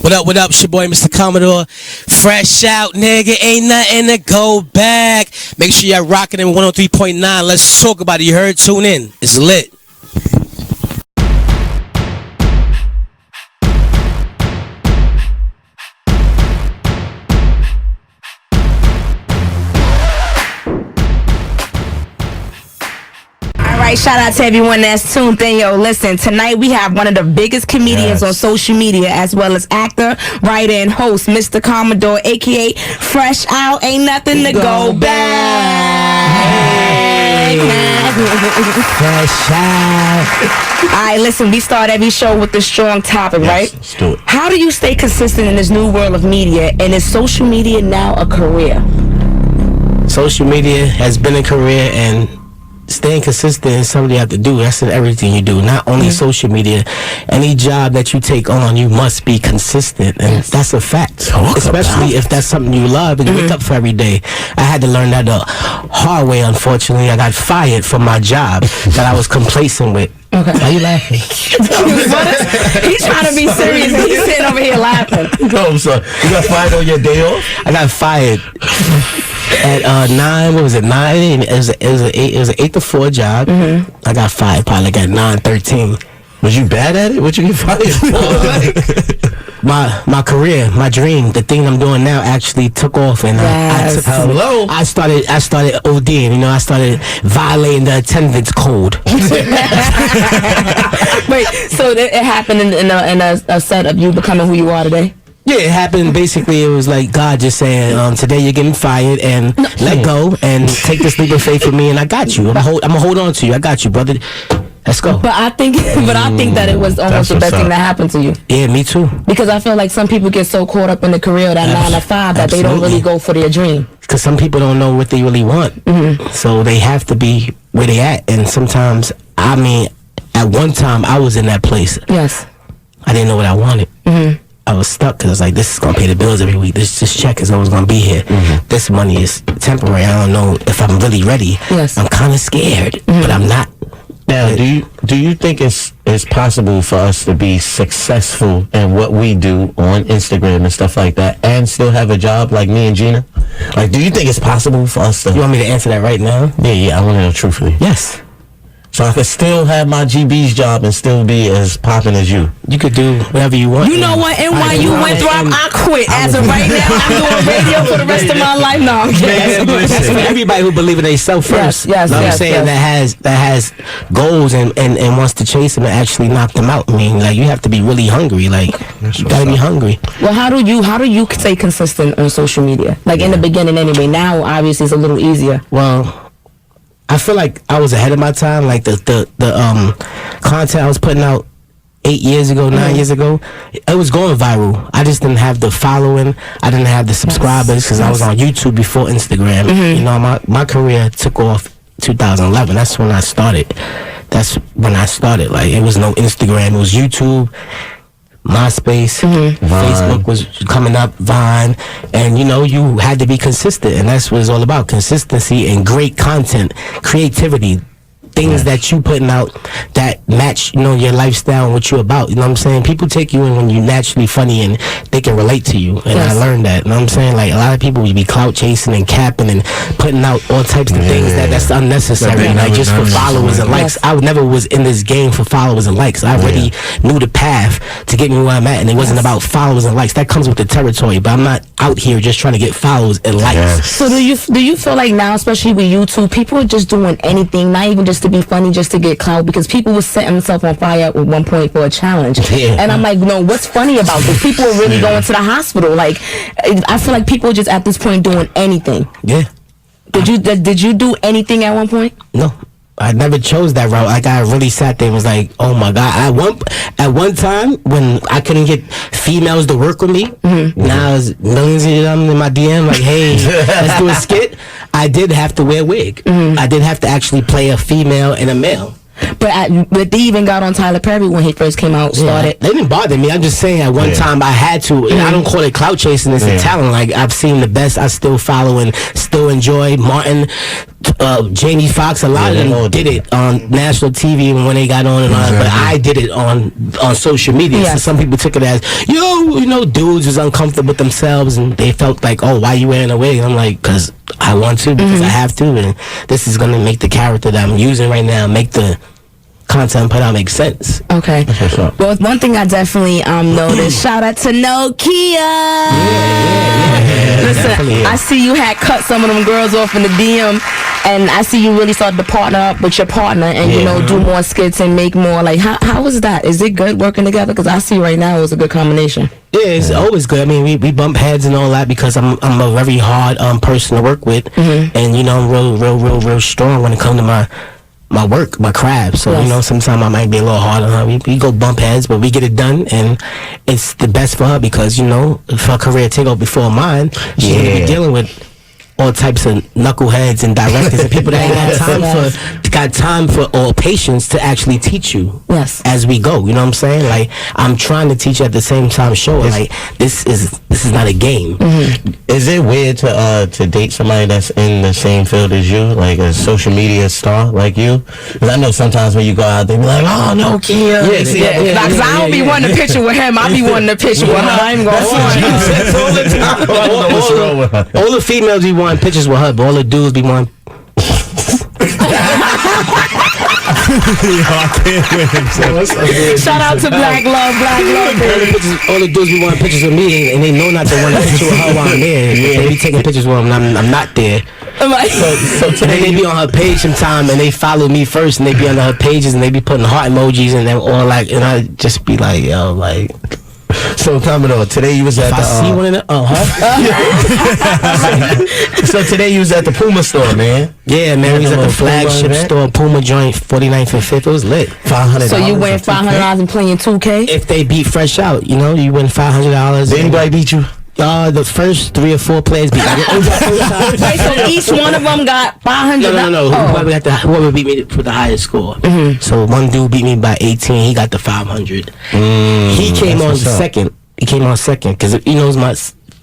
What up, it's your boy, Mr Commodore. Fresh out, nigga, ain't nothing to go back. Make sure y'all rocking in 103.9. Let's talk about it. You heard? Tune in. It's lit. Shout out to everyone that's tuned in. Yo, listen, tonight we have one of the biggest comedians on social media, as well as actor, writer, and host, Mr. Commodore, aka Fresh Out. Ain't nothing to go back. Fresh out. Alright, listen, we start every show with a strong topic, right? Let's do it. How do you stay consistent in this new world of media, and is social media now a career? Social media has been a career, and staying consistent is something you have to do. That's in everything you do, not only social media. Any job that you take on, you must be consistent, and that's a fact. Especially if that's something you love and you wake up for every day. I had to learn that the hard way, unfortunately. I got fired from my job that I was complacent with. Okay. Why are you laughing? He's trying to be serious and he's sitting over here laughing. No, so you got fired on your day off? I got fired at 9. What was it? 9. It was an 8 to 4 job. I got fired probably like at 9:13. Was you bad at it? What you get fired for? My career, my dream, the thing I'm doing now actually took off, and I started ODing. You know, I started violating the attendance code. Wait, so it happened in a set of you becoming who you are today? Yeah, it happened. Basically, it was like God just saying, "Today you're getting fired, and let go and take this leap of faith with me, and I got you. I'm gonna hold on to you. I got you, brother. Let's go." But I think that it was almost the best thing that happened to you. Yeah, me too. Because I feel like some people get so caught up in the career, that 9 to 5, that they don't really go for their dream. Because some people don't know what they really want, so they have to be where they at. And sometimes, I mean, at one time I was in that place. Yes. I didn't know what I wanted. I was stuck because I was like, this is going to pay the bills every week. This check is always going to be here. This money is temporary. I don't know if I'm really ready. Yes. I'm kind of scared, but I'm not. Now, do you think it's possible for us to be successful in what we do on Instagram and stuff like that, and still have a job like me and Gina? Like, do you think it's possible for us to? You want me to answer that right now? Yeah, I want to know truthfully. Yes. So I could still have my GB's job and still be as popping as you. You could do whatever you want. You know what? And while you went through, I quit. As of right now, I'm doing radio for the rest of my life. No, I'm kidding. That's for everybody who believe in themselves first. Yes, know what I'm saying? That has goals and wants to chase them and actually knock them out. I mean, like, you have to be really hungry. Like, you gotta be hungry. Well, how do you stay consistent on social media? Like, in the beginning anyway. Now, obviously, it's a little easier. Well, I feel like I was ahead of my time. Like the content I was putting out 8 years ago, 9 years ago, it was going viral. I just didn't have the following. I didn't have the subscribers because I was on YouTube before Instagram. You know, my career took off 2011. That's when I started. Like, it was no Instagram. It was YouTube, MySpace, Facebook was coming up, Vine, and you know, you had to be consistent, and that's what it's all about: consistency and great content, creativity, things that you putting out that match, you know, your lifestyle and what you're about. You know what I'm saying? People take you in when you're naturally funny and they can relate to you, and I learned that. You know what I'm saying? Like, a lot of people would be clout chasing and capping and putting out all types of things that's unnecessary, like just for followers and likes. I never was in this game for followers and likes. I already knew the path to get me where I'm at, and it wasn't about followers and likes. That comes with the territory, but I'm not out here just trying to get followers and likes. So do you feel like now, especially with YouTube, people are just doing anything, not even just to be funny, just to get clout? Because people were setting themselves on fire at one point for a challenge, and I'm like, no, what's funny about this? People are really going to the hospital. Like, I feel like people are just at this point doing anything. Did you do anything at one point? No, I never chose that route. Like, I really sat there and was like, oh my God. At one time, when I couldn't get females to work with me, now there's millions of them in my DM, like, hey, let's do a skit. I did have to wear a wig. I did have to actually play a female and a male. But they even got on Tyler Perry when he first came out. Started. They didn't bother me. I'm just saying at one time I had to. I don't call it clout chasing. It's a talent. Like I've seen the best. I still follow and still enjoy. Martin, Jamie Foxx, a lot of them did it on national TV when they got on and on. But I did it on social media. So some people took it as, dudes was uncomfortable with themselves and they felt like, oh, why you wearing a wig? I'm like, because I want to, because I have to, and this is gonna make the character that I'm using right now make the content put out make sense. Okay. Well, one thing I definitely noticed. Shout out to Nokia. Listen, I see you had cut some of them girls off in the DM, and I see you really started to partner up with your partner and do more skits and make more. Like, how was that? Is it good working together? Because I see right now it was a good combination. Yeah, it's always good. I mean, we bump heads and all that because I'm a very hard person to work with, and I'm real strong when it comes to my work, my craft. So sometimes I might be a little hard on her. We go bump heads, but we get it done, and it's the best for her because if her career take off before mine, she's gonna be dealing with all types of knuckleheads and directors and people that ain't got time for or patience to actually teach you as we go. You know what I'm saying? Like I'm trying to teach at the same time. Show her like this is not a game. Is it weird to date somebody that's in the same field as you, like a social media star like you? Because I know sometimes when you go out, they be like, "Oh no, Kia." Because I don't be wanting a picture with him. I be wanting a picture with her. I ain't gonna all the females be wanting pictures with her, but all the dudes be wanting. Shout out to Black Love. All the dudes be wanting pictures with me, and they know not to want a picture with her while I'm there. They be taking pictures with them, and I'm not there. So today they be on her page sometime, and they follow me first, and they be on her pages, and they be putting heart emojis, and they all like, and I just be like, yo, like. So Commodore, today you was at I see one in the So today you was at the Puma store, man. Yeah, man, we was at the flagship store, Puma joint, 49th and 5th. It was lit. $500. So you win $500 and playing 2K? If they beat Freshout, you win $500. Did anybody beat you? The first 3 or 4 players beat me. Wait, so each one of them got $500? No. Whoever beat me for the highest score. So one dude beat me by 18. He got the 500. He came on second. He came on second because it was my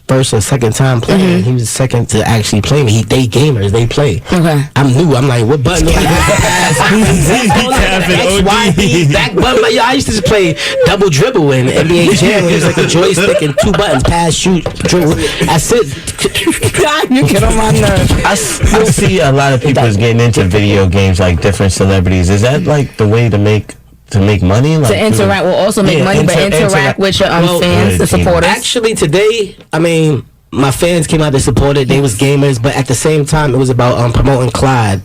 first or second time playing. He was second to actually play me. They gamers. They play. Okay. I'm new. I'm like, what button do I X, Y, B, back button. Like, I used to just play double dribble in NBA Jam. It was like a joystick and 2 buttons, pass, shoot, dribble. That's it. You get on my nerves. I see a lot of people is getting into video games, like different celebrities. Is that like the way to make money? Like, to interact will also make money, but interact with your fans, the supporters. Actually, today, my fans came out to support it. They was gamers, but at the same time, it was about promoting Clyde.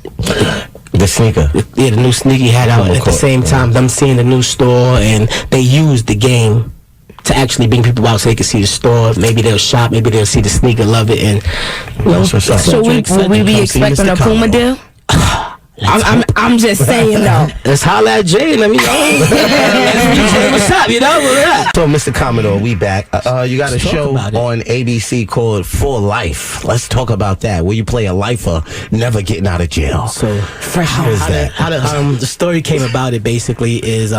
The sneaker. Yeah, the new sneaker he had out. At the same time, them seeing the new store, and they used the game to actually bring people out so they can see the store. Maybe they'll shop, maybe they'll see the sneaker, love it, and so will we be expecting a Puma deal? I'm just saying though. Let's holler at Jay and let me know. What's up, So Mr. Commodore, we back. You got a show on ABC called For Life. Let's talk about that. Where you play a lifer never getting out of jail. So how is that? The story came about it basically is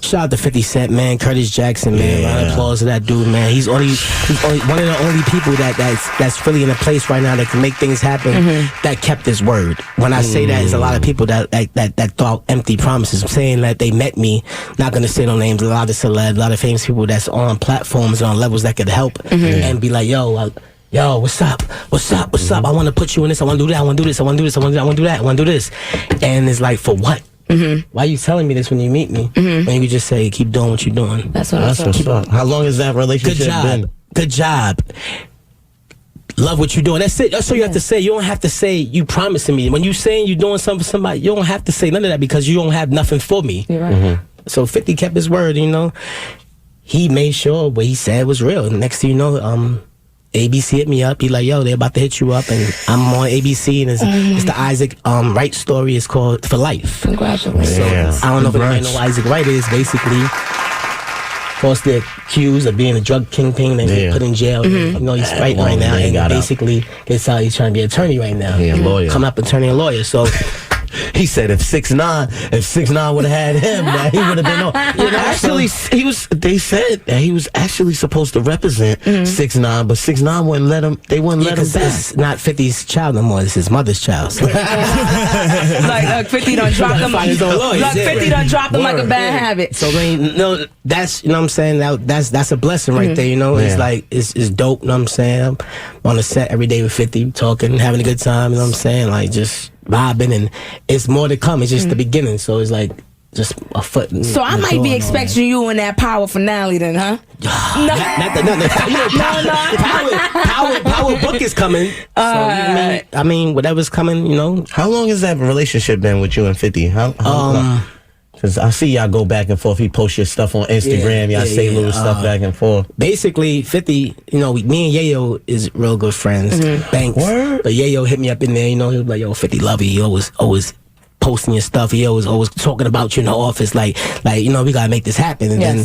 shout out to 50 Cent, man, Curtis Jackson, man. Round of applause to that dude, man. He's only one of the only people that's really in a place right now that can make things happen. That kept his word. When I say that, there's a lot of people that thought empty promises. I'm saying that they met me. Not gonna say no names. A lot of celebs, a lot of famous people that's on platforms and on levels that could help and be like, yo, what's up? I want to put you in this. I want to do that. I want to do this. I want to do this. I want to do that. I want to do this. And it's like, for what? Why are you telling me this when you meet me? When you could just say, keep doing what you're doing. That's what's up. How long has that relationship been? Good job. Love what you're doing. That's it. That's all you have to say. You don't have to say you promising me. When you saying you're doing something for somebody, you don't have to say none of that because you don't have nothing for me. You're right. So 50 kept his word, He made sure what he said was real. And next thing you know, ABC hit me up. He like, yo, they're about to hit you up, and I'm on ABC, and it's the Isaac Wright story. It's called For Life. Congratulations. So, I don't know if anybody know what Isaac Wright is. Basically, falsely accused of being a drug kingpin and put in jail. He's fighting right now, and basically gets out. He's trying to be an attorney right now. Lawyer. Coming up attorney and lawyer. So He said if 6ix9ine would have had him, that he would have been on. You know, actually, they said that he was actually supposed to represent 6ix9ine, but 6ix9ine wouldn't let him. They wouldn't let him back. It's not 50's child no more. It's his mother's child. So. like 50 done dropped him. Like 50 done dropped him like a bad habit. So no, that's, you know what I'm saying. That's a blessing right there. You know, it's like it's dope. You know what I'm saying. I'm on the set every day with 50, talking, having a good time. You know what I'm saying. Like just vibing, and it's more to come. It's just the beginning. So it's like just a foot. So I might be expecting you in that Power finale then, huh? Power book is coming. So I mean, whatever's coming, you know. How long has that relationship been with you and 50? How long? Because I see y'all go back and forth. He posts your stuff on Instagram. Y'all say little stuff back and forth. Basically, 50, you know, me and Yayo is real good friends. Banks. Word? But Yayo hit me up in there, you know, he was like, yo, 50 love you. He always posting your stuff. He always talking about you in the office. Like you know, we got to make this happen. And then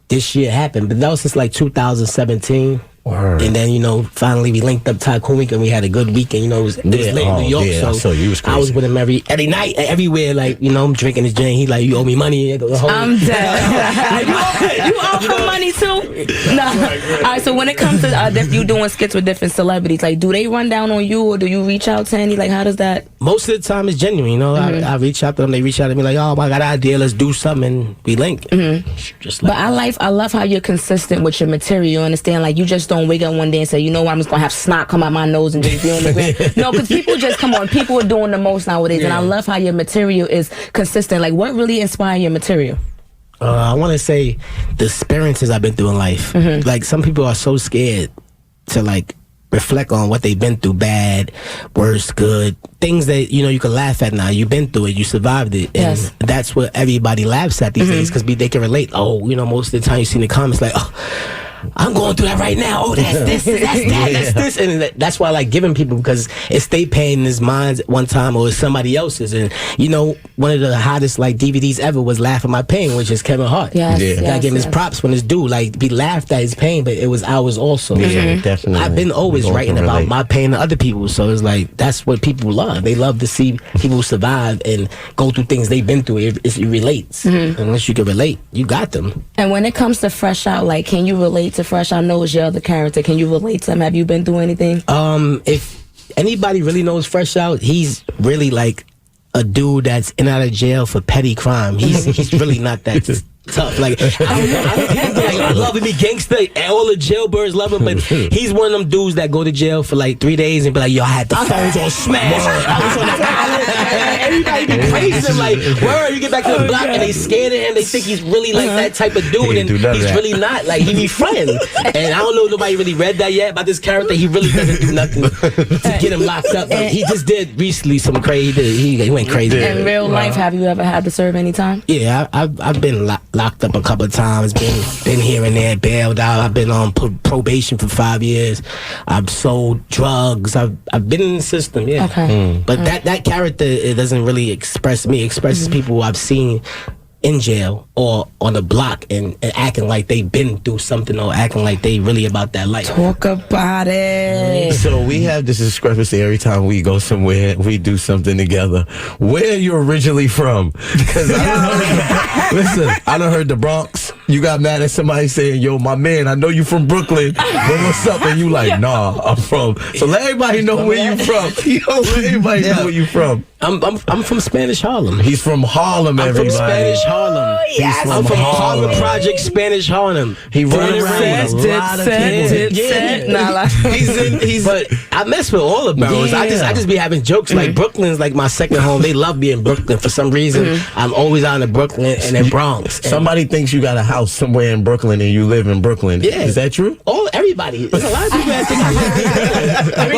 this year happened. But that was since like 2017. Word. And then, you know, finally we linked up Tycoon Week and we had a good weekend. You know, it was late in New York. So you was crazy. I was with him every night, everywhere. Like, you know, I'm drinking his gin. He like, you owe me money. I'm dead. you owe him money too? No. All right, so when it comes to you doing skits with different celebrities, like, do they run down on you or do you reach out to any? Like, how does that? Most of the time it's genuine, you know. I reach out to them. They reach out to me like, oh, I got an idea. Let's do something. And we link. Just like but I love how you're consistent with your material. You understand? Like, you just don't wake up one day and say, you know what, I'm just gonna have snot come out my nose and just be on the ground. No, because people are doing the most nowadays, and I love how your material is consistent. Like, what really inspired your material? I want to say the experiences I've been through in life. Like, some people are so scared to like reflect on what they've been through, bad, worse, good, things that, you know, you can laugh at now. You've been through it, you survived it, and that's what everybody laughs at these days, because they can relate. Oh, you know, most of the time you see in the comments like, oh, I'm going through that right now. Oh, that's this, that's that, that's this. And that's why I like giving people, because it's they pain in his mind at one time or it's somebody else's. And, you know, one of the hottest like DVDs ever was Laugh at My Pain, which is Kevin Hart. Yes, gotta give him his props when it's due. Like, be laughed at his pain, but it was ours also. Yeah, definitely. I've been always writing about my pain to other people. So it's like, that's what people love. They love to see people survive and go through things they've been through. It relates. Unless you can relate, you got them. And when it comes to Freshout, like, can you relate to Fresh? I know it's your other character. Can you relate to him? Have you been through anything? If anybody really knows Freshout, he's really like a dude that's in and out of jail for petty crime. He's really not that tough. Like, I love him, he gangster. All the jailbirds love him, but he's one of them dudes that go to jail for like 3 days and be like, yo, I had the phones on smash. I was on the everybody be praising him like, word, you get back to the block and they scared of him. They think he's really like that type of dude, and he's really not. Like, he be fronting. And I don't know if nobody really read that yet about this character. He really doesn't do nothing to get him locked up. But he just did recently some crazy. He went crazy. In real life, have you ever had to serve any time? Yeah, I've been locked up a couple of times, been here and there, bailed out. I've been on probation for 5 years. I've sold drugs. I've been in the system, yeah. Okay. But that character, it doesn't really express me. It expresses people I've seen in jail or on the block and acting like they've been through something or acting like they really about that life. Talk about it. So we have this discrepancy every time we go somewhere, we do something together. Where are you originally from? Because I done heard the Bronx. You got mad at somebody saying, yo, my man, I know you from Brooklyn, but what's up? And you like, nah, I'm from. So let everybody know where you from. Yo, let everybody know where you from. I'm from Spanish Harlem. He's from Harlem, everybody. I'm from Spanish Harlem. Yes. I'm from Harlem Project, Spanish Harlem. He runs around with a lot of people. But I mess with all the boroughs. Yeah. I just be having jokes. Like, Brooklyn's like my second home. They love me in Brooklyn for some reason. I'm always out in Brooklyn and in Bronx. Somebody thinks you got a house somewhere in Brooklyn and you live in Brooklyn. Yeah. Is that true? Everybody. There's a lot of people that think I live there.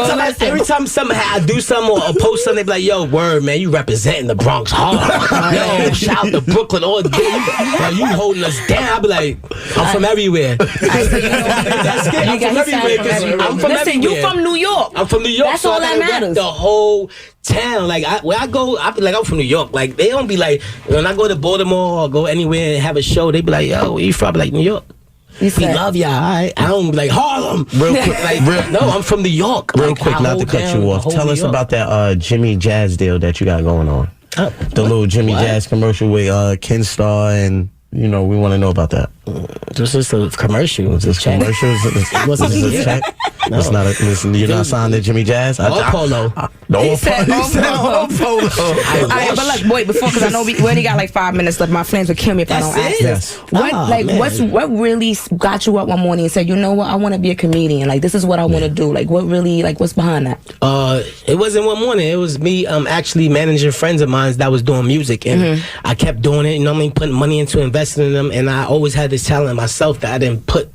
Every time I do something or post something, they be like, yo, word, man, you representing the Bronx hard. Yo, shout out to Brooklyn all day. You holding us down. I be like, I'm from everywhere. That's good. I'm from everywhere. I'm from Listen, everywhere. you from New York. I'm from New York. That's so all that matters. The whole town. Like, where I go, I be like, I'm from New York. Like, they don't be like, when I go to Baltimore or go anywhere and have a show, they be like, yo, where you from? I be like, New York. We love y'all, all right? I don't be like Harlem. Real quick, no, I'm from New York. Real quick, not to cut you off. Tell us about that Jimmy Jazz deal that you got going on. The little Jimmy Jazz commercial with Ken Starr, and you know, we want to know about that. This is a commercial. Was this commercial? It wasn't a check. No. It's not you're not signed to Jimmy Jazz? Polo. He said Polo. But look, boy, before, because I know we only got like 5 minutes left. My friends would kill me if I don't ask this. What really got you up one morning and said, you know what, I want to be a comedian. Like, this is what I want to do. Like, what really, like, what's behind that? It wasn't one morning. It was me actually managing friends of mine that was doing music, and I kept doing it. You know what I mean? Putting money into investing in them, and I always had this talent myself that I didn't put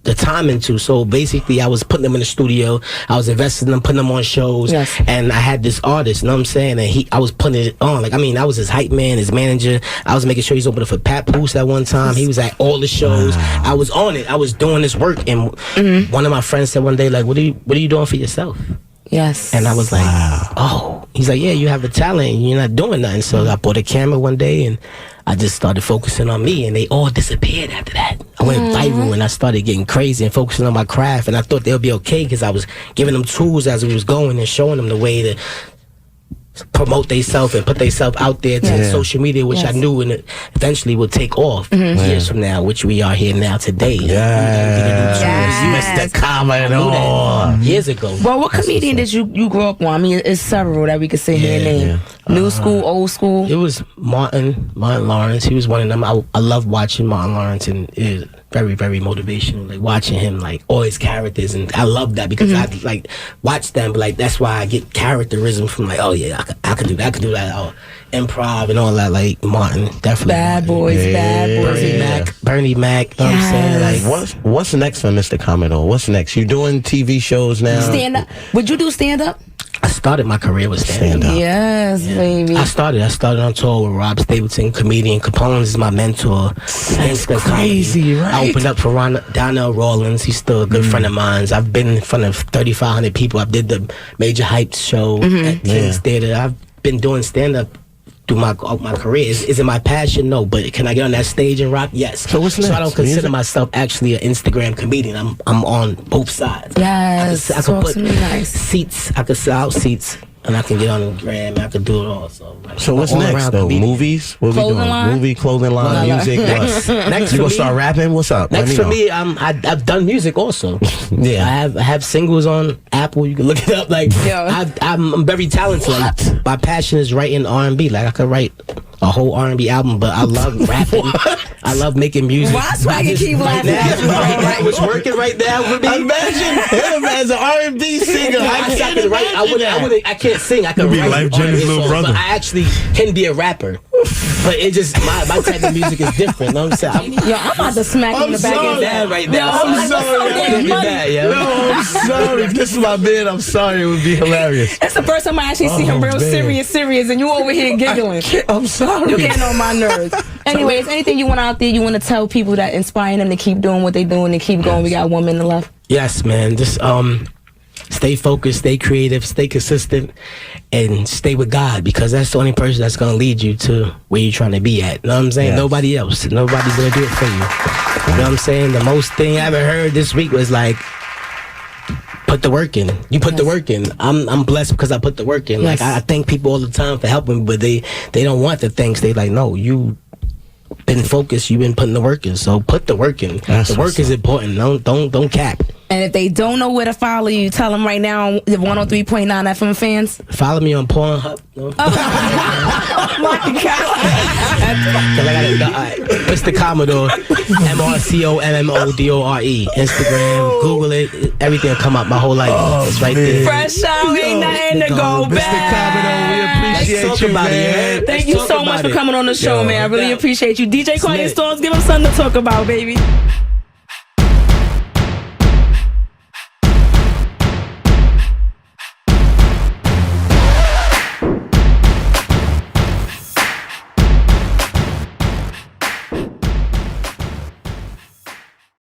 the time into. So basically I was putting them in the studio, I was investing in them, putting them on shows, and I had this artist, you know what I'm saying, and I was putting it on. Like, I mean, I was his hype man, his manager. I was making sure he's opening for Pat Poose at one time. He was at all the shows. I was on it. I was doing this work, and one of my friends said one day, like, what are you doing for yourself? Yes. And I was like, oh. He's like, yeah, you have a talent and you're not doing nothing. So I bought a camera one day and I just started focusing on me, and they all disappeared after that. I went viral and I started getting crazy and focusing on my craft, and I thought they'll be okay because I was giving them tools as we was going and showing them the way to promote themselves and put themselves out there to social media, which I knew and eventually would take off years from now, which we are here now today. Mr Commodore. Years ago. Well, what comedian did you grow up on? I mean, it's several that we could say here and name. New school, old school. It was Martin Lawrence. He was one of them. I love watching Martin Lawrence, and it is very, very motivational. Like watching him, like all his characters, and I love that because I like watch them. But like that's why I get characterism from like, oh yeah, I could do that. I could do that. Oh, improv and all that. Like Martin, definitely. Bad boys. Bernie Mac. You know what I'm saying? Like what's next for Mr. Commodore? What's next? You doing TV shows now? Stand up. Would you do stand up? I started my career with stand-up. Yes, baby. I started on tour with Rob Stapleton, comedian. Capone is my mentor. That's crazy, right? I opened up for Donnell Rawlins. He's still a good friend of mine. I've been in front of 3,500 people. I did the Major Hype show at King's Theater. I've been doing stand-up through my career. Is it my passion? No, but can I get on that stage and rock? Yes. So what's next? So I don't consider myself actually an Instagram comedian. I'm on both sides. Yes. I can put nice seats. I can sell out seats, and I can get on the gram. I can do it all. So what's next though? Comedian. Movies? What we doing? Line? Movie, clothing line, music. Next you gonna start rapping? What's up? Next for me, I've done music also. Yeah, I have singles on Apple. You can look it up. Like I'm very talented. Like, my passion is writing R&B. Like I could write a whole R&B album, but I love rapping. I love making music. Why Swaggy keep laughing? What's working right now for me? Imagine him as an R&B singer. I can't sing. I can write Life Jenner's little brother. But I actually can be a rapper. But it just my type of music is different. You know what I'm saying? I'm about to smack you in the back of the head right now. I'm sorry. If this is my man, I'm sorry. It would be hilarious. It's the first time I actually see him real serious, and you over here giggling. I'm sorry. You're getting on my nerves. Anyways, anything you want out there, you want to tell people that inspire them to keep doing what they're doing and keep going? We got 1 minute left. Yes, man. Just stay focused, stay creative, stay consistent, and stay with God, because that's the only person that's going to lead you to where you're trying to be at. You know what I'm saying? Nobody else. Nobody's going to do it for you. You know what I'm saying? The most thing I ever heard this week was like, put the work in. You put the work in. I'm blessed because I put the work in. Like I thank people all the time for helping, but they don't want the thanks. They like, no, you been focused. You've been putting the work in. So put the work in. The work is important. Don't cap. And if they don't know where to follow you, tell them right now, the 103.9 FM fans. Follow me on Pornhub. No? Oh my God. Mr Commodore, MrCommodore. Instagram, Google it. Everything will come up. My whole life. It's right there. Freshout, ain't nothing to go back. Mr Commodore, we appreciate you, man. Thank you so much for coming on the show, man. I really appreciate you. DJ Quiet Storms, give him something to talk about, baby.